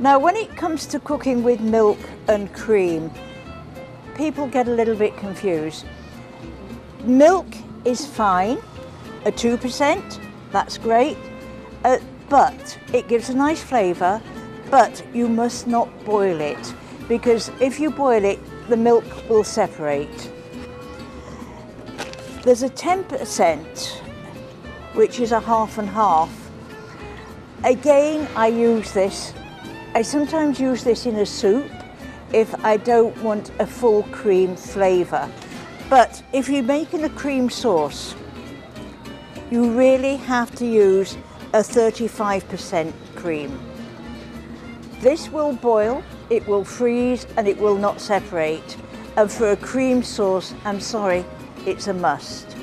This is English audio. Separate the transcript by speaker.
Speaker 1: Now, when it comes to cooking with milk and cream, people get a little bit confused. Milk is fine, a 2%, that's great, but it gives a nice flavour, but you must not boil it, because if you boil it, the milk will separate. There's a 10%, which is a half and half. Again, I sometimes use this in a soup if I don't want a full cream flavour. But if you're making a cream sauce, you really have to use a 35% cream. This will boil, it will freeze, and it will not separate. And for a cream sauce, I'm sorry, it's a must.